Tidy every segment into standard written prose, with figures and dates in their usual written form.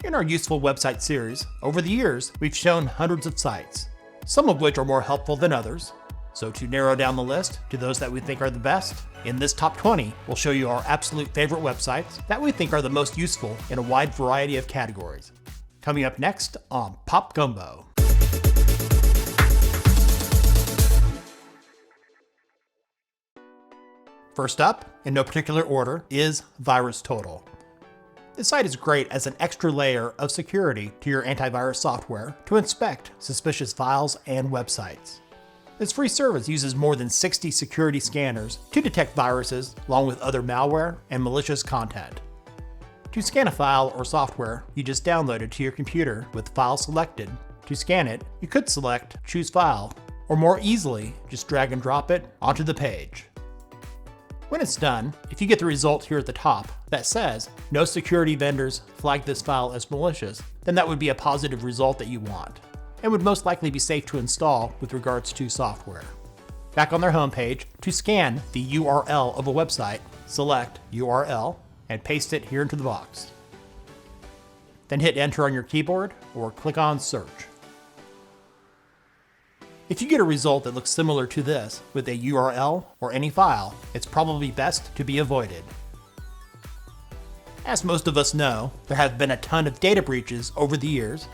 In our useful website series, over the years, we've shown hundreds of sites, some of which are more helpful than others. So to narrow down the list to those that we think are the best, in this top 20, we'll show you our absolute favorite websites that we think are the most useful in a wide variety of categories. Coming up next on Pop Gumbo. First up, in no particular order, is VirusTotal. This site is great as an extra layer of security to your antivirus software to inspect suspicious files and websites. This free service uses more than 60 security scanners to detect viruses along with other malware and malicious content. To scan a file or software, you just download it to your computer with File selected. To scan it, you could select Choose File, or more easily, just drag and drop it onto the page. When it's done, if you get the result here at the top that says, no security vendors flagged this file as malicious, then that would be a positive result that you want, and would most likely be safe to install with regards to software. Back on their homepage, to scan the URL of a website, select URL and paste it here into the box. Then hit enter on your keyboard or click on search. If you get a result that looks similar to this with a URL or any file, it's probably best to be avoided. As most of us know, there have been a ton of data breaches over the years.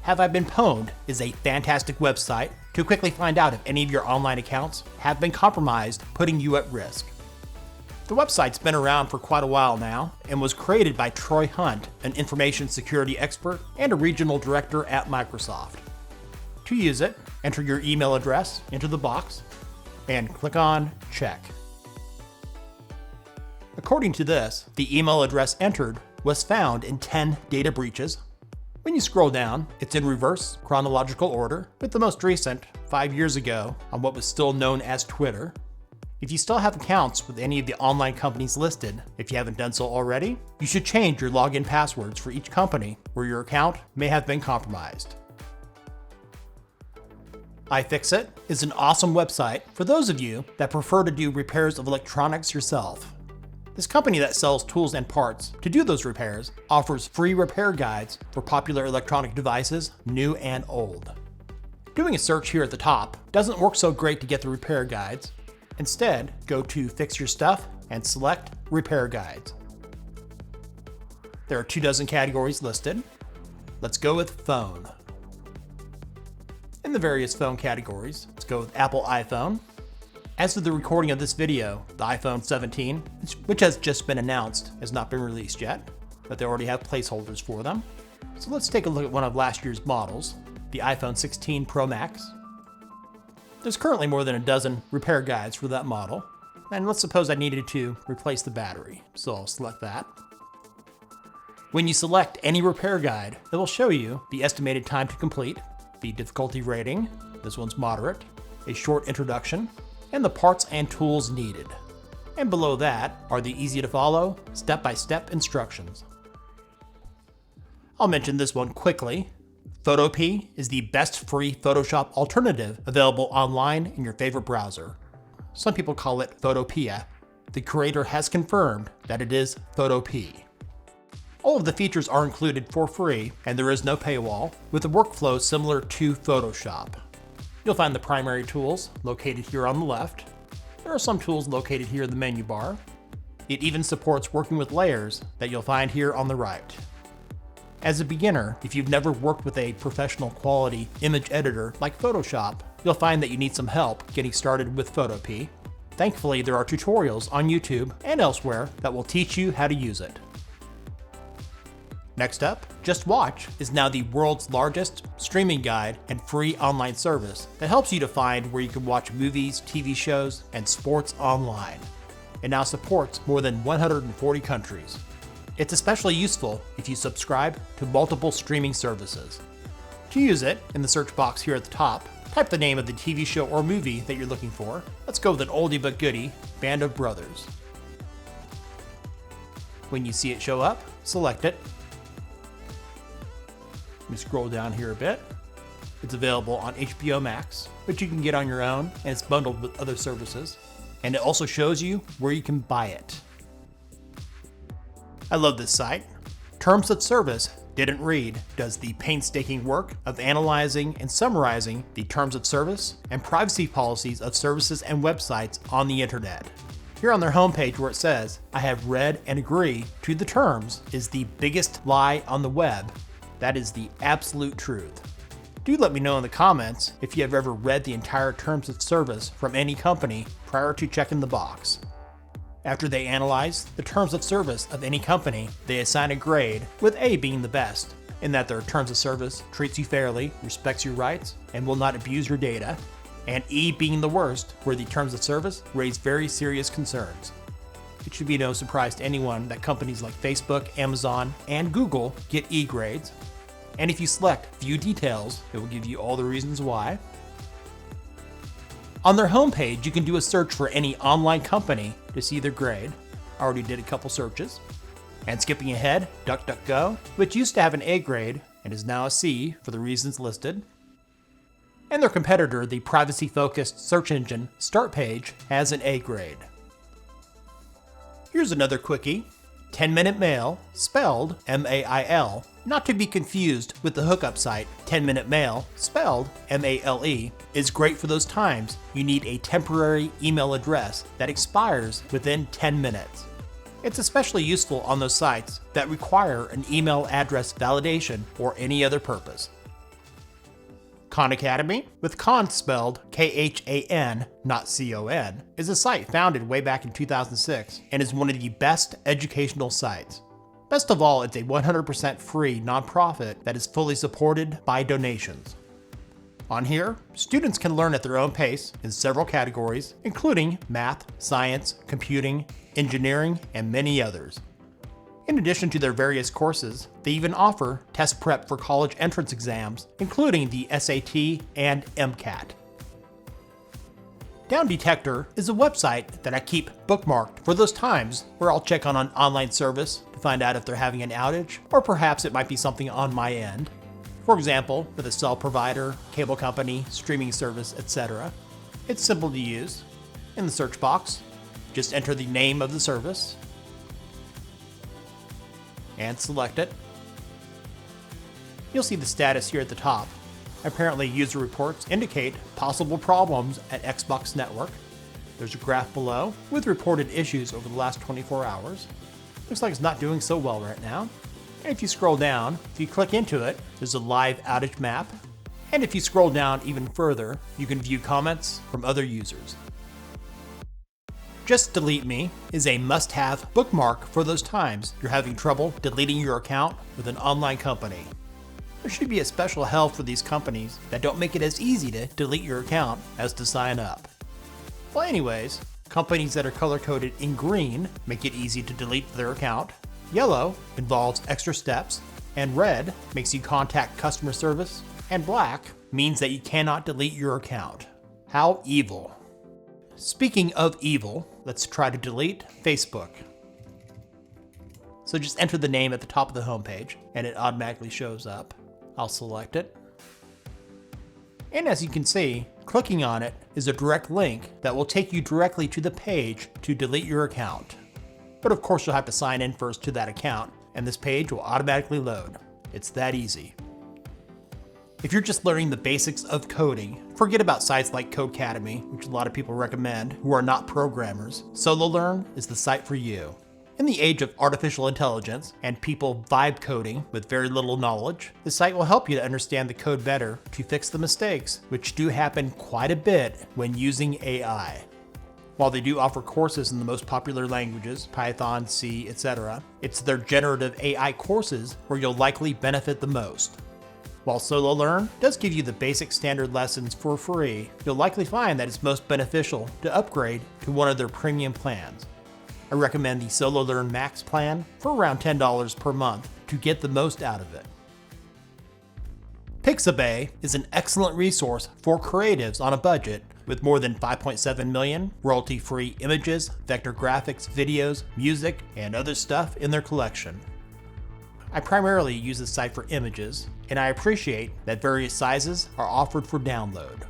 Have I Been Pwned is a fantastic website to quickly find out if any of your online accounts have been compromised, putting you at risk. The website's been around for quite a while now and was created by Troy Hunt, an information security expert and a regional director at Microsoft. To use it, enter your email address into the box and click on Check. According to this, the email address entered was found in 10 data breaches. When you scroll down, it's in reverse chronological order, with the most recent 5 years ago on what was still known as Twitter. If you still have accounts with any of the online companies listed, if you haven't done so already, you should change your login passwords for each company where your account may have been compromised. iFixit is an awesome website for those of you that prefer to do repairs of electronics yourself. This company that sells tools and parts to do those repairs offers free repair guides for popular electronic devices, new and old. Doing a search here at the top doesn't work so great to get the repair guides. Instead, go to Fix Your Stuff and select Repair Guides. There are 24 categories listed. Let's go with phone. In the various phone categories, let's go with Apple iPhone. As of the recording of this video, the iPhone 17, which has just been announced, has not been released yet, but they already have placeholders for them. So let's take a look at one of last year's models, the iPhone 16 Pro Max. There's currently more than a dozen repair guides for that model, and let's suppose I needed to replace the battery, so I'll select that. When you select any repair guide, it will show you the estimated time to complete, the difficulty rating, this one's moderate, a short introduction, and the parts and tools needed. And below that are the easy to follow, step-by-step instructions. I'll mention this one quickly. Photopea is the best free Photoshop alternative available online in your favorite browser. Some people call it Photopea. The creator has confirmed that it is Photopea. All of the features are included for free, and there is no paywall, with a workflow similar to Photoshop. You'll find the primary tools located here on the left. There are some tools located here in the menu bar. It even supports working with layers that you'll find here on the right. As a beginner, if you've never worked with a professional quality image editor like Photoshop, you'll find that you need some help getting started with Photopea. Thankfully, there are tutorials on YouTube and elsewhere that will teach you how to use it. Next up, JustWatch is now the world's largest streaming guide and free online service that helps you to find where you can watch movies, TV shows, and sports online. It now supports more than 140 countries. It's especially useful if you subscribe to multiple streaming services. To use it, in the search box here at the top, type the name of the TV show or movie that you're looking for. Let's go with an oldie but goodie, Band of Brothers. When you see it show up, select it. Let me scroll down here a bit. It's available on HBO Max, which you can get on your own, and it's bundled with other services. And it also shows you where you can buy it. I love this site. Terms of service didn't read does the painstaking work of analyzing and summarizing the terms of service and privacy policies of services and websites on the internet. Here on their homepage where it says, "I have read and agree to the terms," is the biggest lie on the web. That is the absolute truth. Do let me know in the comments if you have ever read the entire terms of service from any company prior to checking the box. After they analyze the terms of service of any company, they assign a grade, with A being the best, in that their terms of service treats you fairly, respects your rights, and will not abuse your data, and E being the worst, where the terms of service raise very serious concerns. It should be no surprise to anyone that companies like Facebook, Amazon, and Google get E grades. And if you select View Details, it will give you all the reasons why. On their homepage, you can do a search for any online company to see their grade. I already did a couple searches. And skipping ahead, DuckDuckGo, which used to have an A grade and is now a C for the reasons listed. And their competitor, the privacy-focused search engine StartPage, has an A grade. Here's another quickie. 10-Minute Mail, spelled M-A-I-L, not to be confused with the hookup site 10-Minute Mail, spelled M-A-L-E, is great for those times you need a temporary email address that expires within 10 minutes. It's especially useful on those sites that require an email address validation or any other purpose. Khan Academy, with Khan spelled K-H-A-N, not C-O-N, is a site founded way back in 2006 and is one of the best educational sites. Best of all, it's a 100% free nonprofit that is fully supported by donations. On here, students can learn at their own pace in several categories, including math, science, computing, engineering, and many others. In addition to their various courses, they even offer test prep for college entrance exams, including the SAT and MCAT. Downdetector is a website that I keep bookmarked for those times where I'll check on an online service to find out if they're having an outage, or perhaps it might be something on my end. For example, with a cell provider, cable company, streaming service, etc. It's simple to use. In the search box, just enter the name of the service and select it. You'll see the status here at the top. Apparently, user reports indicate possible problems at Xbox Network. There's a graph below with reported issues over the last 24 hours. Looks like it's not doing so well right now. And if you scroll down, if you click into it, there's a live outage map. And if you scroll down even further, you can view comments from other users. JustDeleteMe is a must-have bookmark for those times you're having trouble deleting your account with an online company. There should be a special help for these companies that don't make it as easy to delete your account as to sign up. Well, anyways, companies that are color-coded in green make it easy to delete their account, yellow involves extra steps, and red makes you contact customer service, and black means that you cannot delete your account. How evil. Speaking of evil, let's try to delete Facebook. So just enter the name at the top of the homepage and it automatically shows up. I'll select it. And as you can see, clicking on it is a direct link that will take you directly to the page to delete your account. But of course you'll have to sign in first to that account and this page will automatically load. It's that easy. If you're just learning the basics of coding, forget about sites like Codecademy, which a lot of people recommend who are not programmers. SoloLearn is the site for you. In the age of artificial intelligence and people vibe coding with very little knowledge, the site will help you to understand the code better to fix the mistakes, which do happen quite a bit when using AI. While they do offer courses in the most popular languages, Python, C, etc., it's their generative AI courses where you'll likely benefit the most. While SoloLearn does give you the basic standard lessons for free, you'll likely find that it's most beneficial to upgrade to one of their premium plans. I recommend the SoloLearn Max plan for around $10 per month to get the most out of it. Pixabay is an excellent resource for creatives on a budget with more than 5.7 million royalty-free images, vector graphics, videos, music, and other stuff in their collection. I primarily use the site for images, and I appreciate that various sizes are offered for download.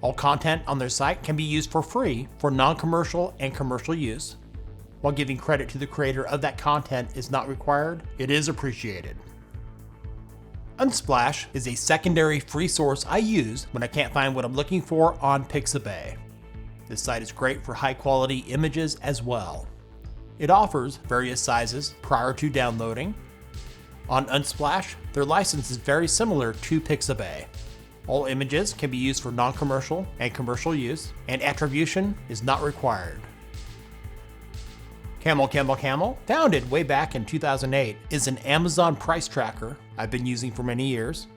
All content on their site can be used for free for non-commercial and commercial use. While giving credit to the creator of that content is not required, it is appreciated. Unsplash is a secondary free source I use when I can't find what I'm looking for on Pixabay. This site is great for high quality images as well. It offers various sizes prior to downloading. On Unsplash, their license is very similar to Pixabay. All images can be used for non-commercial and commercial use, and attribution is not required. CamelCamelCamel, founded way back in 2008, is an Amazon price tracker I've been using for many years.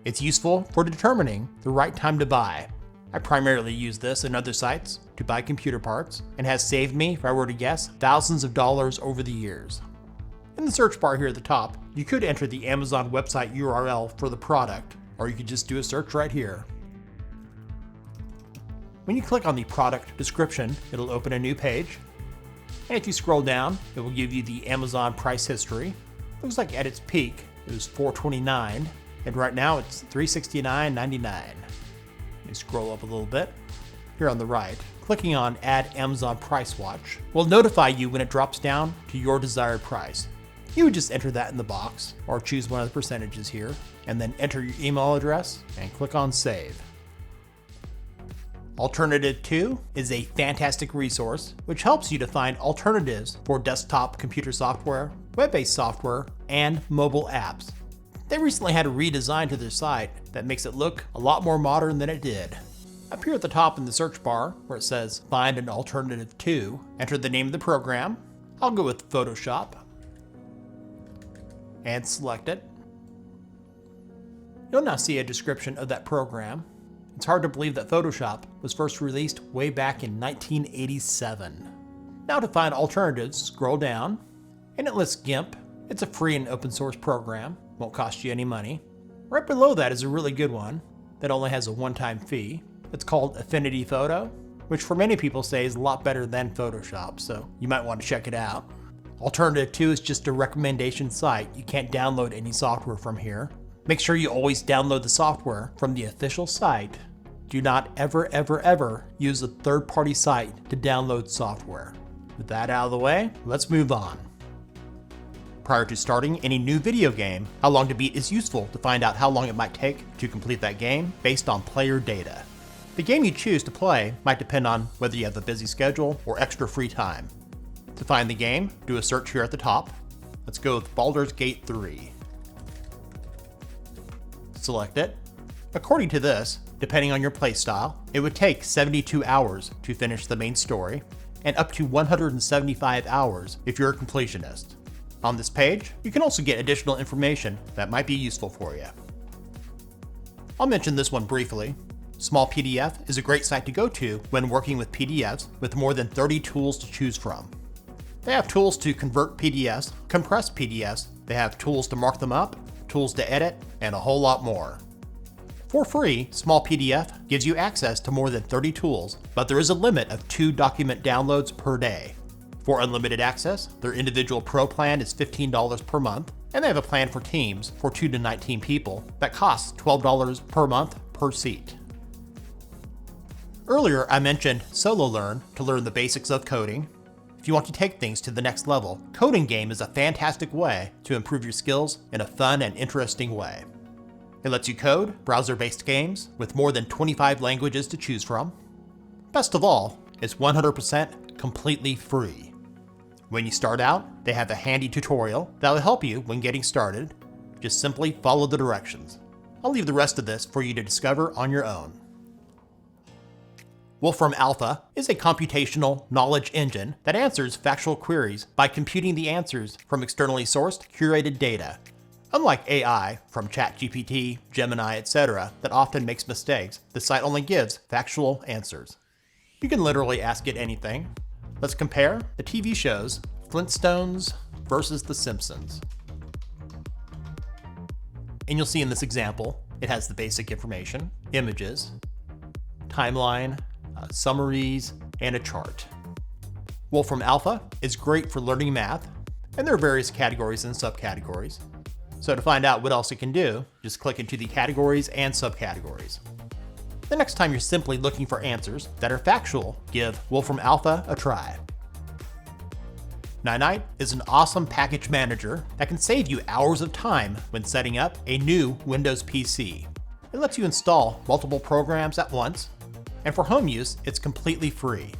It's useful for determining the right time to buy. I primarily use this and other sites to buy computer parts, and has saved me, if I were to guess, thousands of dollars over the years. In the search bar here at the top, you could enter the Amazon website URL for the product, or you could just do a search right here. When you click on the product description, it'll open a new page. And if you scroll down, it will give you the Amazon price history. Looks like at its peak, it was $429, and right now it's $369.99. You scroll up a little bit. Here on the right, clicking on Add Amazon Price Watch will notify you when it drops down to your desired price. You would just enter that in the box, or choose one of the percentages here, and then enter your email address and click on Save. AlternativeTo is a fantastic resource which helps you to find alternatives for desktop computer software, web-based software, and mobile apps. They recently had a redesign to their site that makes it look a lot more modern than it did. Up here at the top in the search bar, where it says Find an Alternative To, enter the name of the program. I'll go with Photoshop, and select it. You'll now see a description of that program. It's hard to believe that Photoshop was first released way back in 1987. Now to find alternatives, scroll down, and it lists GIMP. It's a free and open source program, won't cost you any money. Right below that is a really good one that only has a one-time fee. It's called Affinity Photo, which for many people say is a lot better than Photoshop, so you might want to check it out. AlternativeTo is just a recommendation site. You can't download any software from here. Make sure you always download the software from the official site. Do not ever use a third-party site to download software. With that out of the way, let's move on. Prior to starting any new video game, HowLongToBeat is useful to find out how long it might take to complete that game based on player data. The game you choose to play might depend on whether you have a busy schedule or extra free time. To find the game, do a search here at the top. Let's go with Baldur's Gate 3. Select it. According to this, depending on your playstyle, it would take 72 hours to finish the main story, and up to 175 hours if you're a completionist. On this page, you can also get additional information that might be useful for you. I'll mention this one briefly. Smallpdf is a great site to go to when working with PDFs with more than 30 tools to choose from. They have tools to convert PDFs, compress PDFs, they have tools to mark them up, tools to edit, and a whole lot more. For free, Smallpdf gives you access to more than 30 tools, but there is a limit of 2 document downloads per day. For unlimited access, their individual Pro plan is $15 per month, and they have a plan for teams for 2 to 19 people that costs $12 per month per seat. Earlier, I mentioned SoloLearn to learn the basics of coding. If you want to take things to the next level, CodinGame is a fantastic way to improve your skills in a fun and interesting way. It lets you code browser-based games with more than 25 languages to choose from. Best of all, it's 100% completely free. When you start out, they have a handy tutorial that will help you when getting started. Just simply follow the directions. I'll leave the rest of this for you to discover on your own. WolframAlpha is a computational knowledge engine that answers factual queries by computing the answers from externally sourced, curated data. Unlike AI from ChatGPT, Gemini, etc. that often makes mistakes, the site only gives factual answers. You can literally ask it anything. Let's compare the TV shows Flintstones versus The Simpsons. And you'll see in this example, it has the basic information, images, timeline, summaries, and a chart. WolframAlpha is great for learning math, and there are various categories and subcategories. So to find out what else it can do, just click into the categories and subcategories. The next time you're simply looking for answers that are factual, give WolframAlpha a try. Ninite is an awesome package manager that can save you hours of time when setting up a new Windows PC. It lets you install multiple programs at once, and for home use, it's completely free.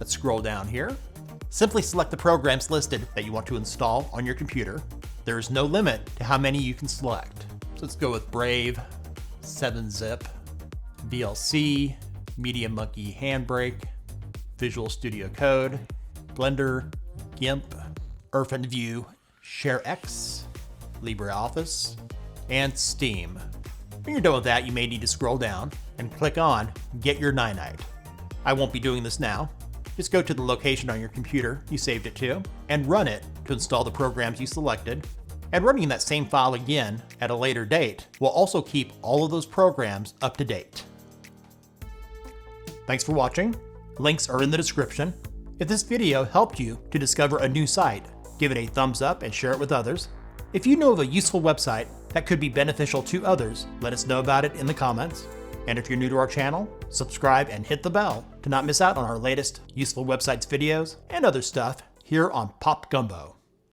Let's scroll down here. Simply select the programs listed that you want to install on your computer. There is no limit to how many you can select. So let's go with Brave, 7-Zip, VLC, Media Monkey Handbrake, Visual Studio Code, Blender, GIMP, IrfanView, ShareX, LibreOffice, and Steam. When you're done with that, you may need to scroll down and click on Get Your Ninite. I won't be doing this now. Just go to the location on your computer you saved it to and run it to install the programs you selected. And running that same file again at a later date will also keep all of those programs up to date. Thanks for watching. Links are in the description. If this video helped you to discover a new site, give it a thumbs up and share it with others. If you know of a useful website that could be beneficial to others, let us know about it in the comments. And if you're new to our channel, subscribe and hit the bell to not miss out on our latest useful websites videos and other stuff here on Pop Gumbo.